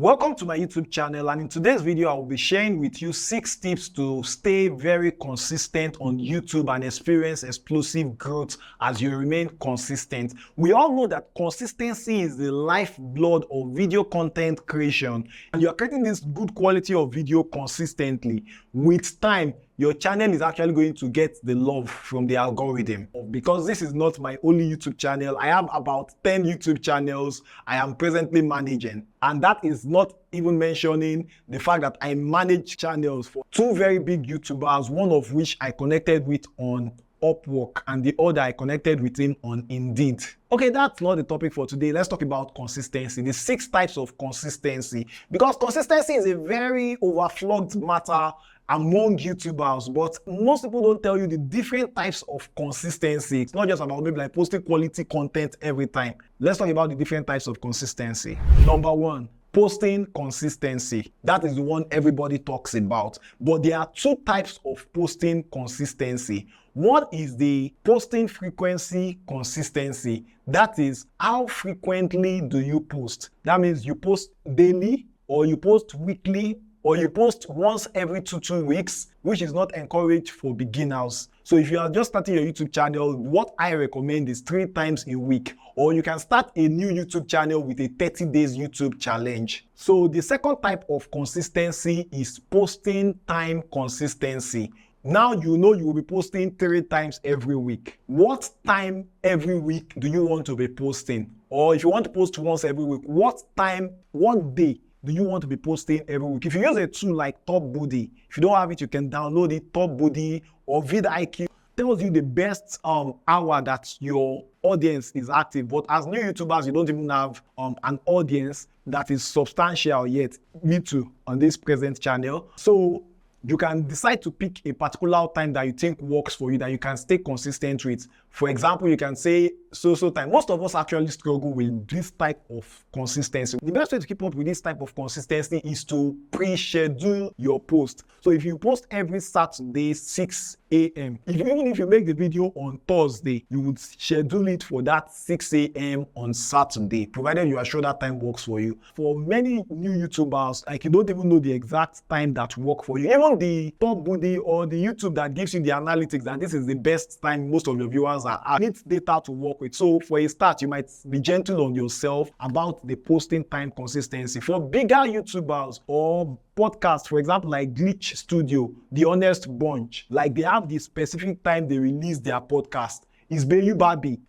Welcome to my YouTube channel, and in today's video I will be sharing with you 6 tips to stay very consistent on YouTube and experience explosive growth as you remain consistent. We all know that consistency is the lifeblood of video content creation, and you're creating this good quality of video consistently. With time, your channel is actually going to get the love from the algorithm. Because this is not my only YouTube channel, I have about 10 YouTube channels I am presently managing. And that is not even mentioning the fact that I manage channels for 2 very big YouTubers, one of which I connected with on Upwork and the other I connected with him on Indeed. Okay, that's not the topic for today. Let's talk about consistency, the 6 types of consistency. Because consistency is a very overflogged matter among YouTubers, but most people don't tell you the different types of consistency. It's not just about maybe like posting quality content every time. Let's talk about the different types of consistency. Number 1, posting consistency. That is the one everybody talks about. But there are 2 types of posting consistency. One is the posting frequency consistency. That is, how frequently do you post? That means you post daily, or you post weekly, or you post once every 2 weeks, which is not encouraged for beginners. So if you are just starting your YouTube channel, what I recommend is 3 times a week. Or you can start a new YouTube channel with a 30 days YouTube challenge. So the second type of consistency is posting time consistency. Now you know you will be posting 3 times every week. What time every week do you want to be posting? Or if you want to post once every week, what time, what day do you want to be posting every week? If you use a tool like TopBuddy, if you don't have it, you can download it. TopBuddy or vidIQ tells you the best hour that your audience is active. But as new YouTubers, you don't even have an audience that is substantial yet. Me too, on this present channel. So you can decide to pick a particular time that you think works for you, that you can stay consistent with. For example, you can say so time. Most of us actually struggle with this type of consistency. The best way to keep up with this type of consistency is to pre-schedule your post. So if you post every Saturday 6 a.m., even if you make the video on Thursday, you would schedule it for that 6 a.m. on Saturday, provided you are sure that time works for you. For many new YouTubers, like, you don't even know the exact time that works for you. Even the TopBuddy or the YouTube that gives you the analytics that this is the best time most of your viewers are needs data to work with. So for a start, you might be gentle on yourself about the posting time consistency. For bigger YouTubers or podcasts, for example, like Glitch Studio, The Honest Bunch, like they have the specific time they release their podcast. It's Baby Barbie.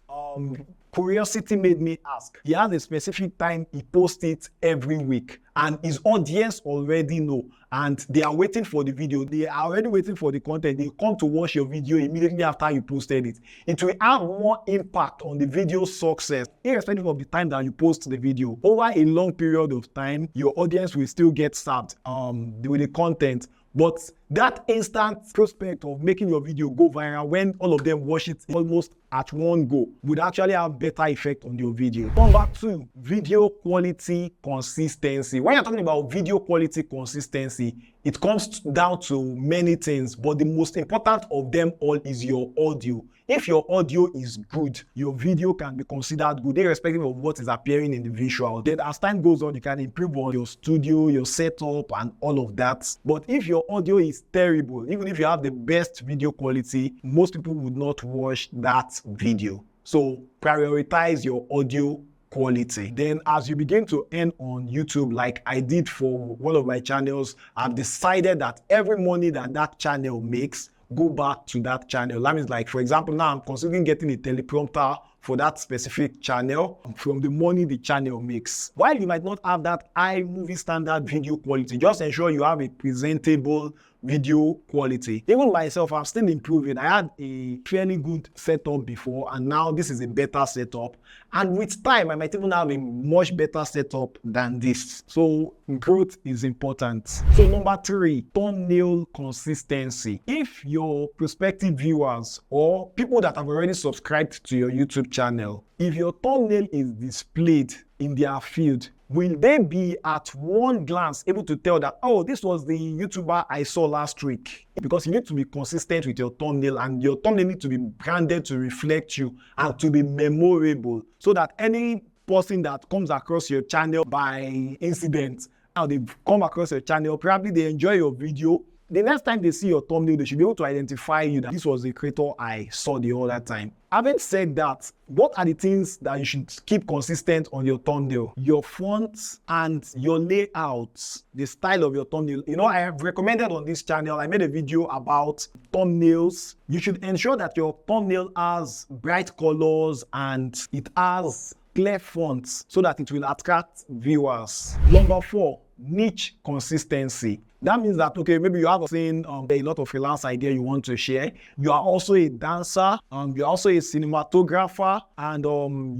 Curiosity Made Me Ask. He has a specific time he posts it every week, and his audience already know, and they are waiting for the video. They are already waiting for the content. They come to watch your video immediately after you posted it. It will have more impact on the video's success, irrespective of the time that you post the video. Over a long period of time, your audience will still get served with the content. But that instant prospect of making your video go viral when all of them watch it almost at one go would actually have better effect on your video. Number 2, video quality consistency. When you're talking about video quality consistency, it comes down to many things, but the most important of them all is your audio. If your audio is good, your video can be considered good, irrespective of what is appearing in the visual. Then as time goes on, you can improve on your studio, your setup, and all of that. But if your audio is terrible, even if you have the best video quality, most people would not watch that video. So prioritize your audio quality. Then as you begin to earn on YouTube, like I did for one of my channels, I've decided that every money that channel makes, go back to that channel. That means, like, for example, now I'm considering getting a teleprompter for that specific channel from the money the channel makes. While you might not have that high movie standard video quality, just ensure you have a presentable video quality. Even myself, I'm still improving. I had a fairly good setup before, and now this is a better setup. And with time, I might even have a much better setup than this. So growth is important. So number 3, thumbnail consistency. If your prospective viewers or people that have already subscribed to your YouTube channel, if your thumbnail is displayed in their feed, will they be at one glance able to tell that, oh, this was the YouTuber I saw last week? Because you need to be consistent with your thumbnail, and your thumbnail needs to be branded to reflect you and to be memorable, so that any person that comes across your channel by incident Now they've come across your channel, probably they enjoy your video. The next time they see your thumbnail, they should be able to identify you that this was the creator I saw the other time. Having said that, what are the things that you should keep consistent on your thumbnail? Your font and your layouts, the style of your thumbnail. You know, I have recommended on this channel, I made a video about thumbnails. You should ensure that your thumbnail has bright colors and it has clear fonts so that it will attract viewers. Number 4, niche consistency. That means that, okay, maybe you have seen a lot of freelance idea you want to share. You are also a dancer, you're also a cinematographer, and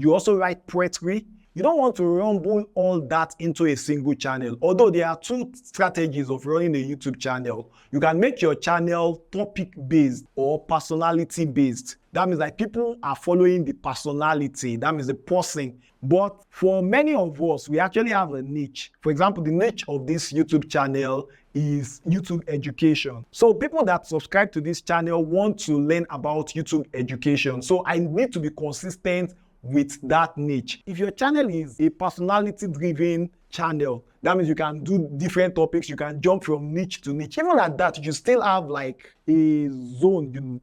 you also write poetry. You don't want to rumble all that into a single channel. Although there are 2 strategies of running a YouTube channel. You can make your channel topic-based or personality-based. That means like people are following the personality. That means the person. But for many of us, we actually have a niche. For example, the niche of this YouTube channel is YouTube education. So people that subscribe to this channel want to learn about YouTube education. So I need to be consistent with that niche. If your channel is a personality-driven channel, that means you can do different topics. You can jump from niche to niche. Even at that, you still have like a zone you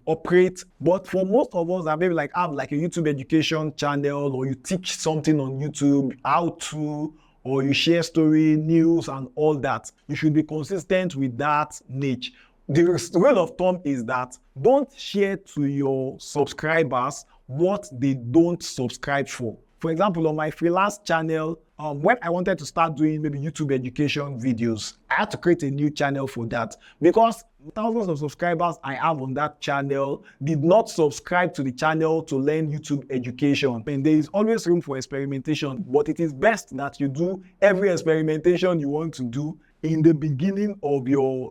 operate. But for most of us that maybe like have like a YouTube education channel, or you teach something on YouTube, how to, or you share story, news, and all that, you should be consistent with that niche. The rule of thumb is that don't share to your subscribers what they don't subscribe for. For example, on my freelance channel, when I wanted to start doing maybe YouTube education videos, I had to create a new channel for that because thousands of subscribers I have on that channel did not subscribe to the channel to learn YouTube education. And there is always room for experimentation, but it is best that you do every experimentation you want to do in the beginning of your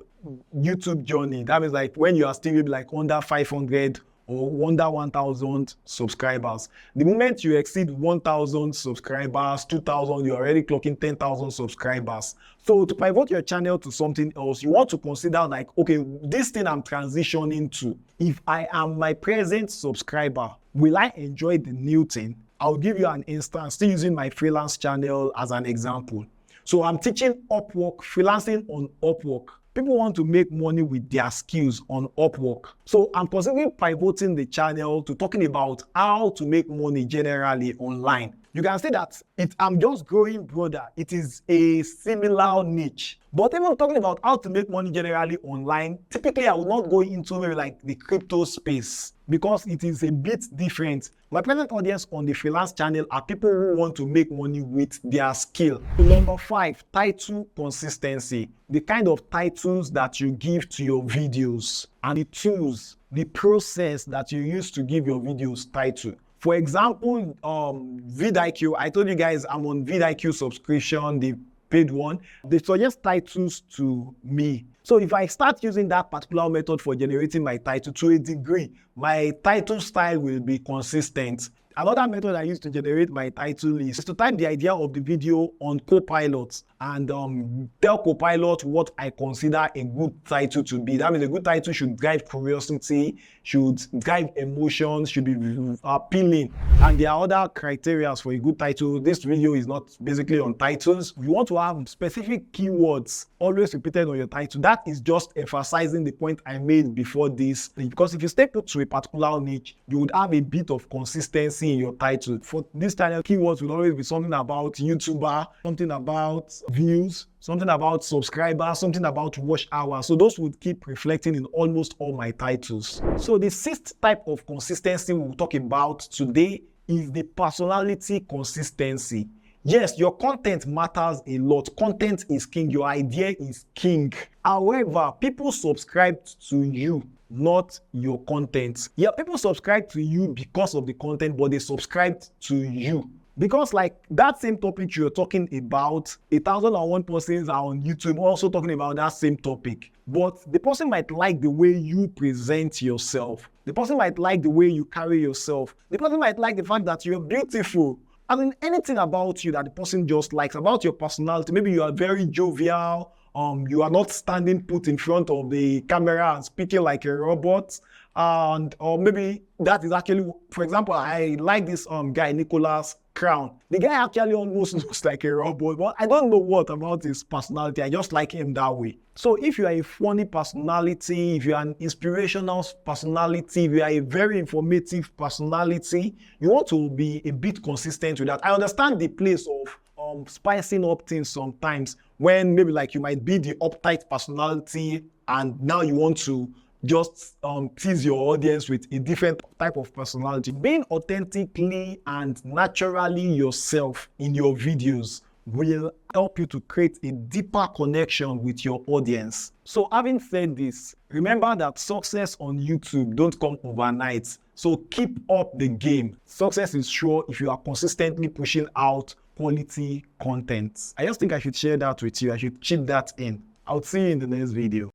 YouTube journey. That means like when you are still maybe like under 500 or under 1,000 subscribers. The moment you exceed 1,000 subscribers, 2,000, you're already clocking 10,000 subscribers. So to pivot your channel to something else, you want to consider like, okay, this thing I'm transitioning to, if I am my present subscriber, will I enjoy the new thing? I'll give you an instance, still using my freelance channel as an example. So I'm teaching Upwork, freelancing on Upwork. People want to make money with their skills on Upwork. So I'm considering pivoting the channel to talking about how to make money generally online. You can say that I'm just growing broader. It is a similar niche. But even talking about how to make money generally online, typically I will not go into maybe like the crypto space because it is a bit different. My present audience on the freelance channel are people who want to make money with their skill. Number 5, title consistency. The kind of titles that you give to your videos and the tools, the process that you use to give your videos title. For example, vidIQ, I told you guys I'm on vidIQ subscription, the paid one. They suggest titles to me. So if I start using that particular method for generating my title to a degree, my title style will be consistent. Another method I use to generate my title is to type the idea of the video on Copilot and tell Copilot what I consider a good title to be. That means a good title should drive curiosity, should drive emotions, should be appealing. And there are other criteria for a good title. This video is not basically on titles. You want to have specific keywords always repeated on your title. That is just emphasizing the point I made before this. Because if you stay put to a particular niche, you would have a bit of consistency in your title. For this channel, keywords will always be something about YouTuber, something about views, something about subscribers, something about watch hours. So those would keep reflecting in almost all my titles. So the 6th type of consistency we'll talk about today is the personality consistency. Yes, your content matters a lot. Content is king. Your idea is king. However, people subscribe to you, not your content. Yeah, people subscribe to you because of the content, but they subscribe to you. Because like that same topic you're talking about, 1,001 persons are on YouTube also talking about that same topic. But the person might like the way you present yourself. The person might like the way you carry yourself. The person might like the fact that you're beautiful. I mean, anything about you that the person just likes, about your personality. Maybe you are very jovial. You are not standing put in front of the camera and speaking like a robot. Or maybe that is actually, for example, I like this guy, Nicholas crown. The guy actually almost looks like a robot, but I don't know what about his personality. I just like him that way. So if you are a funny personality, if you are an inspirational personality, if you are a very informative personality, you want to be a bit consistent with that. I understand the place of spicing up things sometimes when maybe like you might be the uptight personality and now you want to just tease your audience with a different type of personality. Being authentically and naturally yourself in your videos will help you to create a deeper connection with your audience. So having said this, remember that success on YouTube don't come overnight. So keep up the game. Success is sure if you are consistently pushing out quality content. I just think I should share that with you. I should chip that in. I'll see you in the next video.